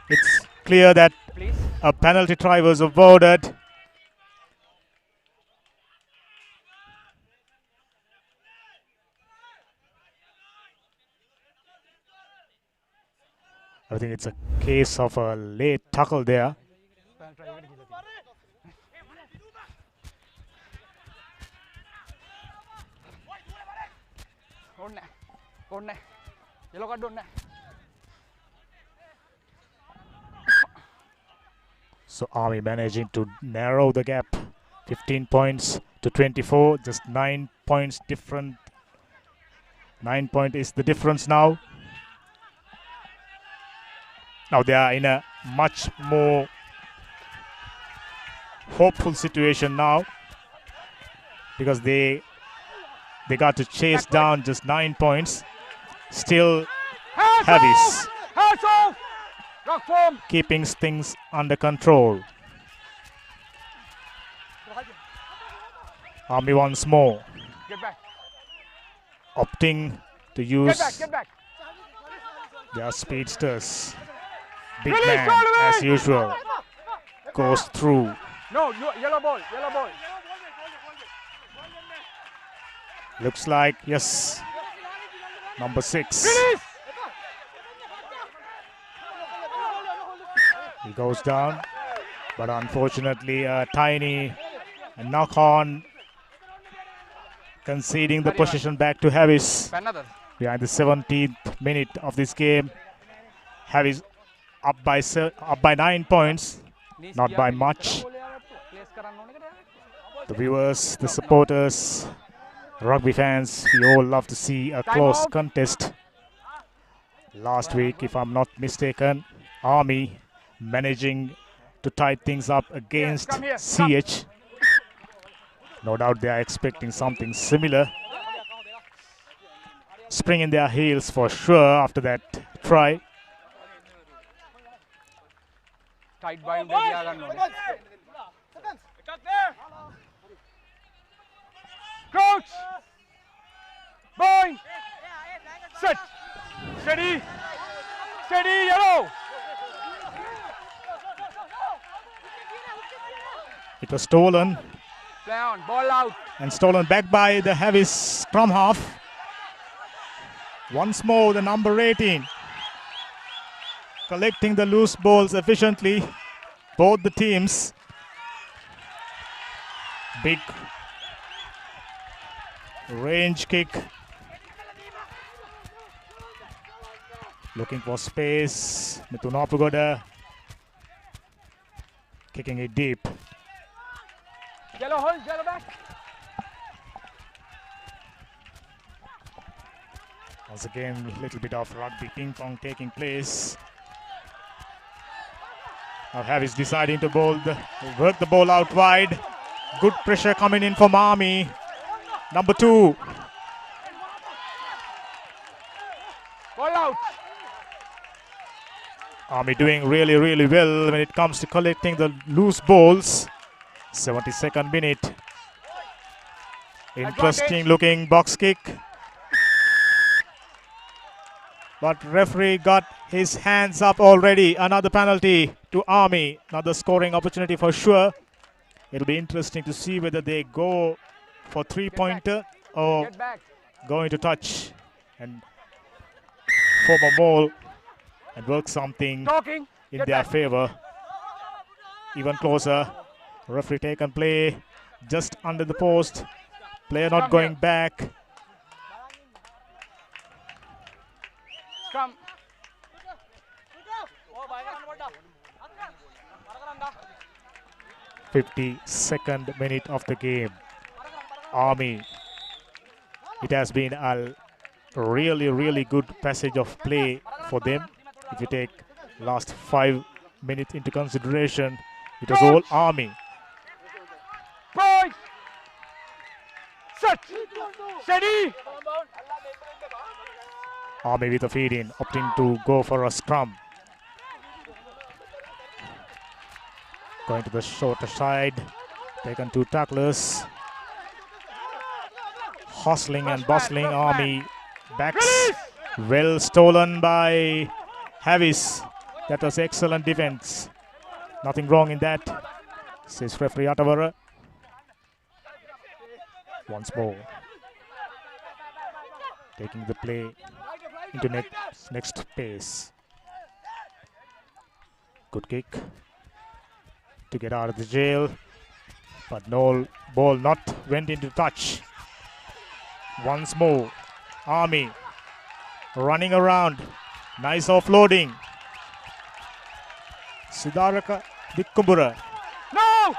it's clear that a penalty try was awarded. I think it's a case of a late tackle there. So Army managing to narrow the gap. 15 points to 24. Just 9 points different. 9 point is the difference now. Now they are in a much more hopeful situation now, because they got to chase down just 9 points. Still Havis keeping things under control. Army once more opting to use their speedsters. Big man, as usual, goes through. No, yellow ball, yellow ball. Looks like, yes, number 6. He goes down, but unfortunately a tiny knock on, conceding the possession back to Havis. Behind the 17th minute of this game, Havis up by 9 points, not by much. The viewers, the supporters, rugby fans, we all love to see a close contest. Last week, if I'm not mistaken, Army managing to tie things up against CH. No doubt they are expecting something similar. Spring in their heels for sure after that try. Tight bind. Coach! Bind! Set! Steady! Steady, yellow! It was stolen. Play on, ball out. And stolen back by the Havis scrum half. Once more the number 18. Collecting the loose balls efficiently. Both the teams. Big range kick. Looking for space. Mithun Apugoda kicking it deep. Yellow hold, yellow back. Once again, a little bit of rugby ping pong taking place. Now Havis deciding to work the ball out wide. Good pressure coming in from Army. Number 2. Ball out. Army doing really, really well when it comes to collecting the loose balls. 72nd minute. Interesting looking box kick. But referee got his hands up already. Another penalty to Army. Another scoring opportunity for sure. It'll be interesting to see whether they go for 3-pointer or go into touch and form a maul and work something in their favor. Even closer. Referee taken play just under the post. Player not going back. Come. 52nd minute of the game. Army. It has been a really, really good passage of play for them. If you take last 5 minutes into consideration, it was all Army. Point. Set. Steady. Army with a feed in, opting to go for a scrum. Going to the shorter side, taken 2 tacklers. Hustling and bustling Army backs. Well stolen by Havis. That was excellent defense. Nothing wrong in that, says referee Atavara. Once more. Taking the play into next pace. Good kick to get out of the jail, but no ball not went into touch. Once more, Army running around. Nice offloading. Siddharaka Dikkumbura. No!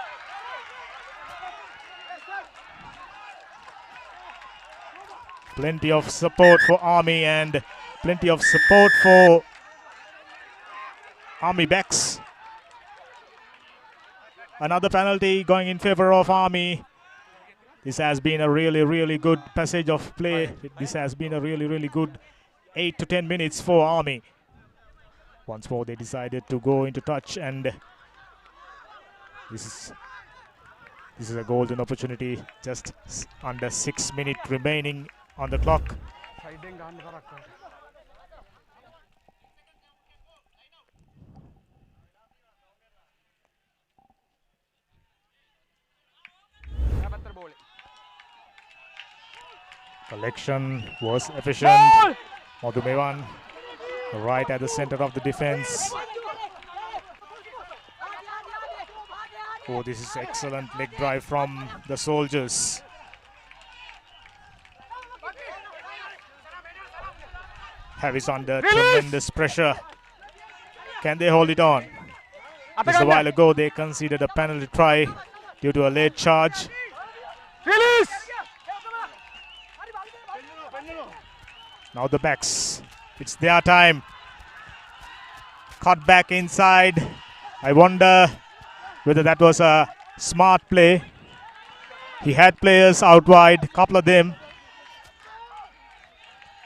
Plenty of support for Army and plenty of support for Army backs. Another penalty going in favor of Army. This has been a really good passage of play. This has been a really good 8 to 10 minutes for Army. Once more they decided to go into touch, and this is a golden opportunity. Just under 6 minutes remaining on the clock. Collection was efficient. Madhumevan right at the center of the defense. Oh, this is excellent leg drive from the Soldiers. Havis under tremendous pressure. Can they hold it on? Just a while ago they conceded a penalty try due to a late charge. Release! Now the backs. It's their time. Cut back inside. I wonder whether that was a smart play. He had players out wide, a couple of them.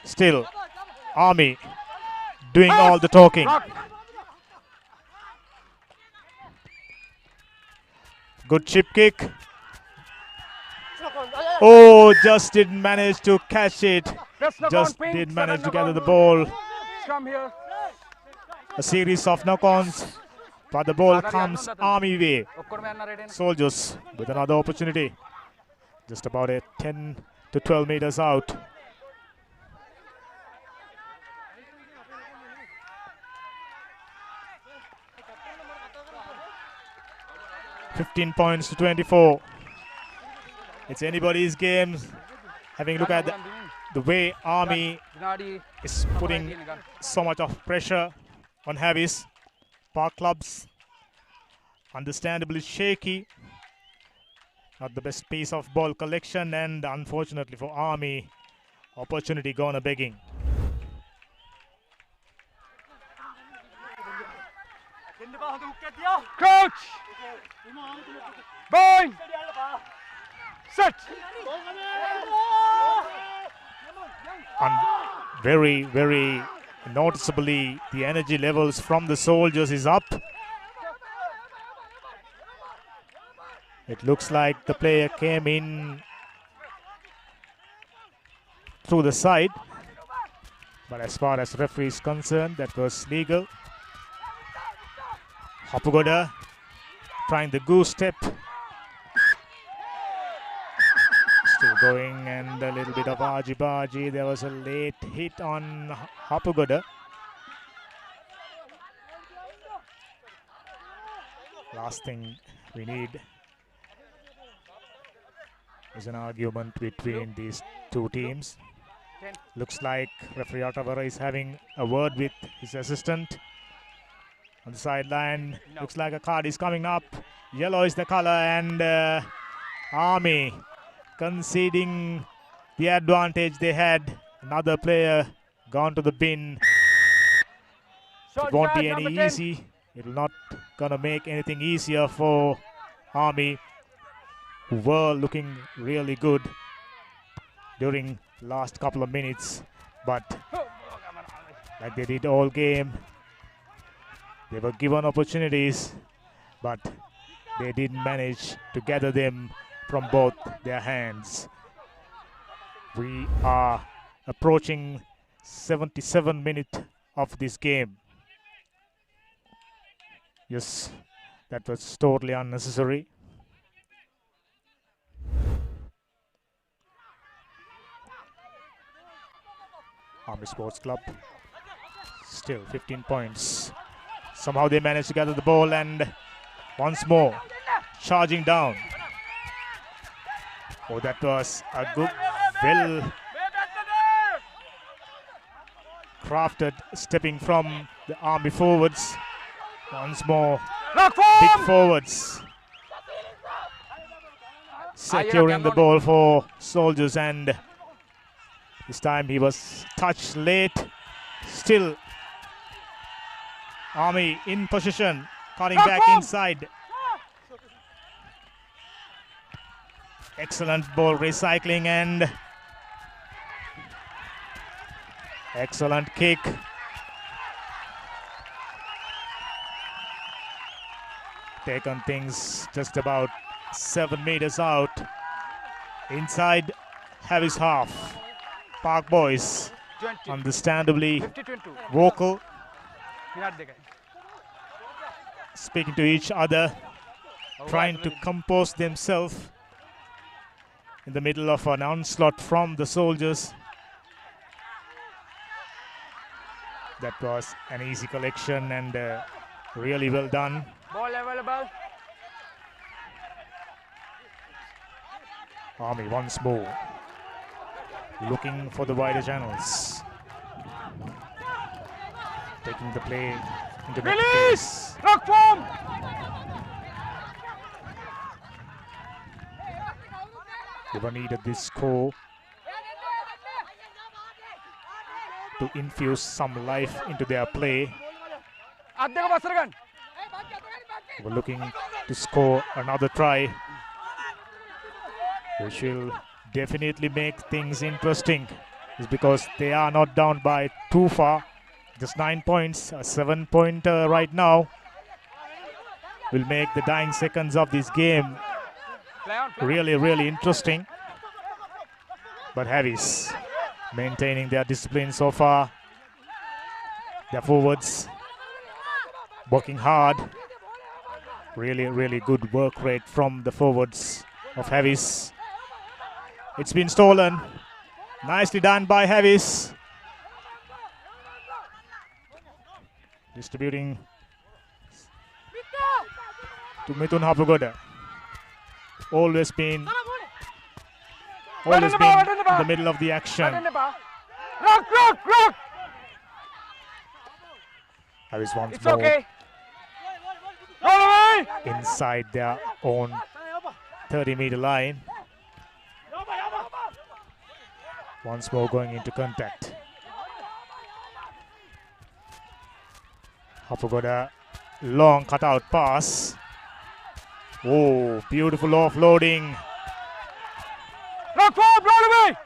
Still, Army doing all the talking. Good chip kick. Oh, just didn't manage to catch it. Just didn't manage to gather the ball. A series of knock-ons, but the ball comes Army way. Soldiers with another opportunity. Just about 10 to 12 meters out. $15 points to 24. It's anybody's game. Having a look at the way Army is putting so much of pressure on Havis. Park clubs understandably shaky. Not the best piece of ball collection, and unfortunately for Army, opportunity gone a begging. Coach! Going! Set! And very noticeably, the energy levels from the Soldiers is up. It looks like the player came in through the side, but as far as referee is concerned, that was legal. Hapugoda trying the goose step. Still going, and a little bit of argy-bargy. There was a late hit on Hapugoda. Last thing we need is an argument between these two teams. Looks like referee Ottavara is having a word with his assistant on the sideline. Looks like a card is coming up. Yellow is the color, and Army conceding the advantage they had. Another player gone to the bin. It won't be any easy. It will not gonna make anything easier for Army, who were looking really good during last couple of minutes, but like they did all game, they were given opportunities, but they didn't manage to gather them from both their hands. We are approaching 77 minutes of this game. Yes, that was totally unnecessary. Army Sports Club still 15 points. Somehow they managed to gather the ball, and once more charging down. Oh, that was a good, well crafted stepping from the Army forwards. Once more big forwards securing the ball for Soldiers, and this time he was touched late. Still Army in position, cutting back inside. Excellent ball recycling and excellent kick. Taken things just about 7 meters out. Inside Havis half. Park boys understandably vocal, speaking to each other, trying to compose themselves in the middle of an onslaught from the Soldiers. That was an easy collection and really well done. Ball available. Army once more looking for the wider channels, taking the play into the Release! Rock form! They were needed this score to infuse some life into their play. They were looking to score another try, which will definitely make things interesting. It's because they are not down by too far, just 9 points, a 7-pointer right now will make the dying seconds of this game really interesting. But Havis maintaining their discipline so far. Their forwards working hard. Really good work rate from the forwards of Havis. It's been stolen. Nicely done by Havis. Distributing to Mithun Hapugoda. Always been in the middle of the action. Rock! Havis once It's more okay. Roll away! inside their own 30-meter line. Once more going into contact. Hapugoda, long cutout pass. Oh, beautiful offloading. Rock form, roll away!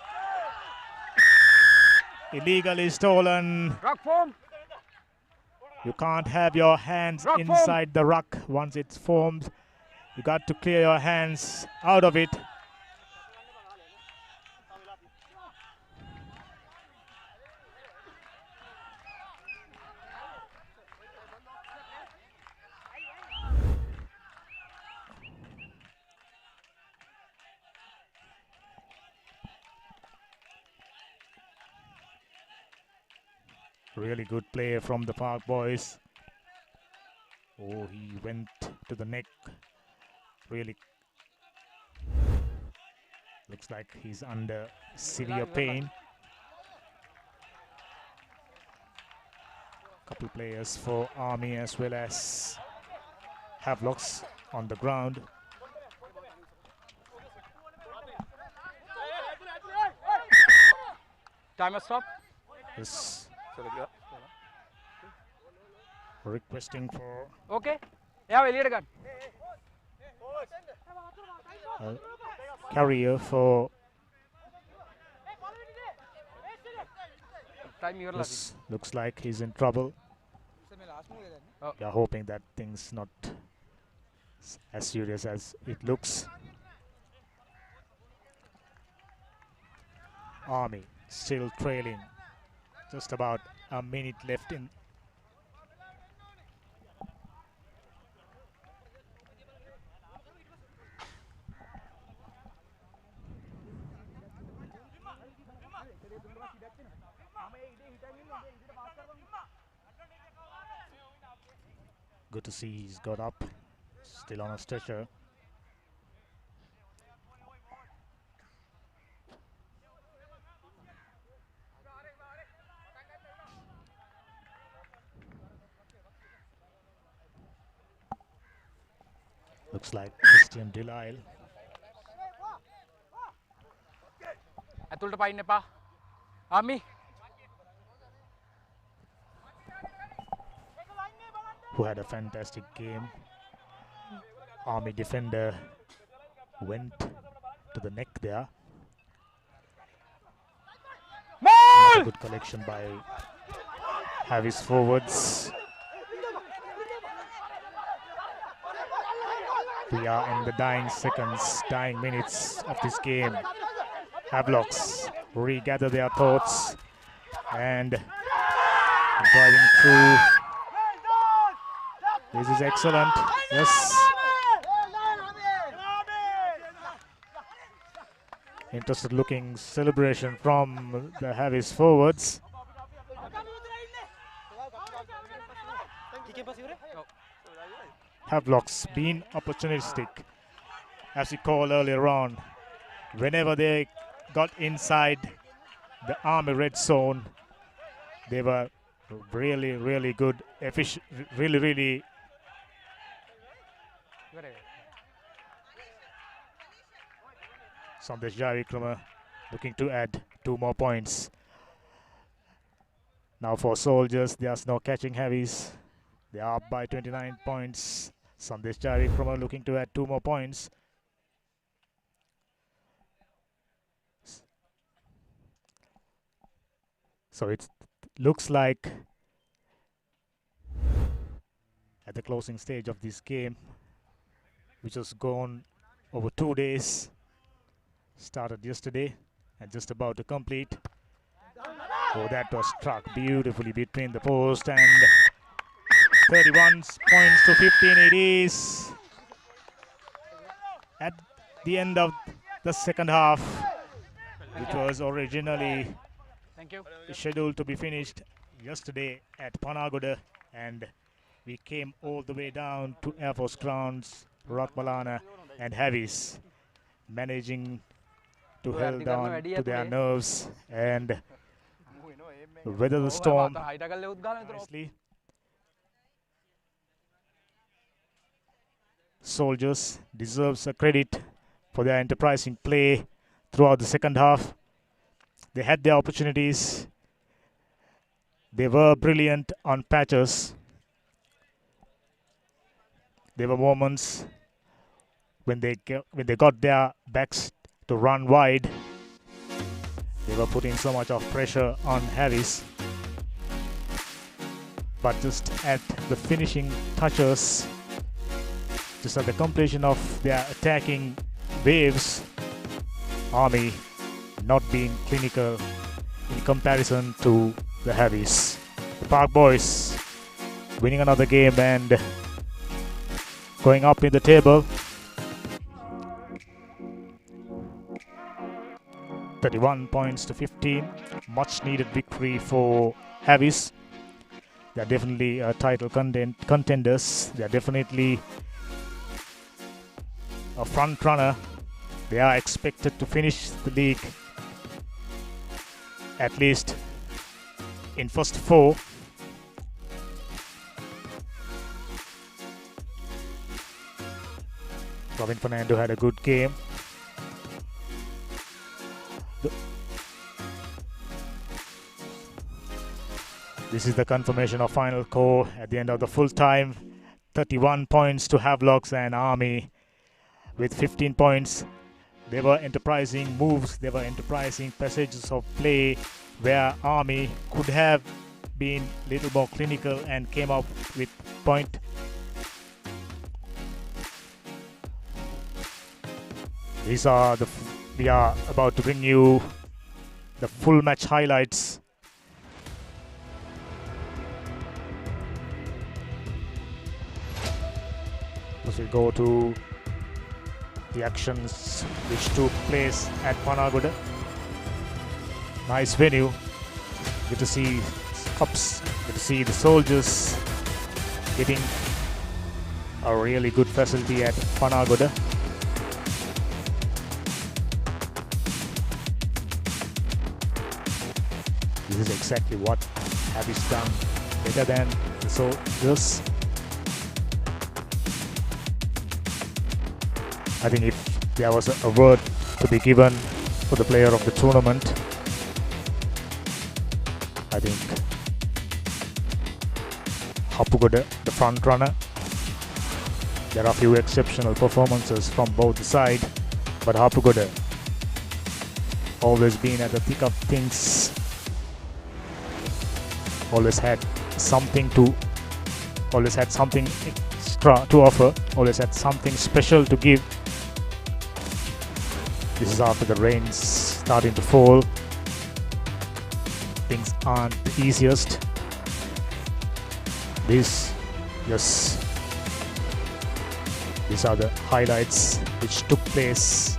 Illegally stolen. Rock form. You can't have your hands Ruck inside the ruck once it's formed. You got to clear your hands out of it. Really good play from the Park boys. Oh, he went to the neck. Really looks like he's under severe pain. Couple players for Army as well as Havelocks on the ground. Timer stop. Yes. Requesting for Okay. Yeah, lead gun. carrier for Time your this. Looks like he's in trouble. We are hoping that things not as serious as it looks. Army still trailing. Just about a minute left in. Good to see he's got up, still on a stretcher. Looks like Christian Delisle. Atulta pain pa. Ami. Who had a fantastic game. Army defender went to the neck there. Another good collection by Havis forwards. We are in the dying minutes of this game. Havelocks regather their thoughts and driving through. This is excellent. Yes. Interested looking celebration from the Havis forwards. Havelocks been opportunistic, as we called earlier on. Whenever they got inside the Army red zone, they were really good, efficient, really. Sandesh Javikrama looking to add 2 more points. Now for Soldiers, there's no catching heavies. They are up by 29 points. Sandesh Javikrama looking to add 2 more points. So it looks like at the closing stage of this game, which has gone over 2 days, started yesterday and just about to complete. Oh, that was struck beautifully between the post, and 31 points to 15 it is. At the end of the second half, which was originally scheduled to be finished yesterday at Panagoda, and we came all the way down to Air Force Grounds, Ratmalana and Havis, managing to hold down to their nerves and weather the storm nicely. Soldiers deserves a credit for their enterprising play throughout the second half. They had their opportunities. They were brilliant on patches. There were moments when they got their backs to run wide. They were putting so much of pressure on Harris. But just at the finishing touches, just at the completion of their attacking waves, Army not being clinical in comparison to the Havis. The Park Boys winning another game and going up in the table. 31 points to 15. Much needed victory for Havis. They're definitely title contenders. They're definitely a front runner. They are expected to finish the league at least in first 4. Robin Fernando had a good game. This is the confirmation of final score at the end of the full time. 31 points to Havelocks and Army with 15 points. They were enterprising moves, they were enterprising passages of play where Army could have been a little more clinical and came up with point. We are about to bring you the full match highlights. As we go to the actions which took place at Panagoda. Nice venue. Good to see Cups, good to see the Soldiers getting a really good facility at Panagoda. This is exactly what Havis done better than the Soldiers. I think if there was a award to be given for the player of the tournament, I think Hapugoda, the front runner. There are a few exceptional performances from both sides, but Hapugoda always been at the thick of things, always had something extra to offer, always had something special to give. This is after the rains starting to fall. Things aren't the easiest. These are the highlights which took place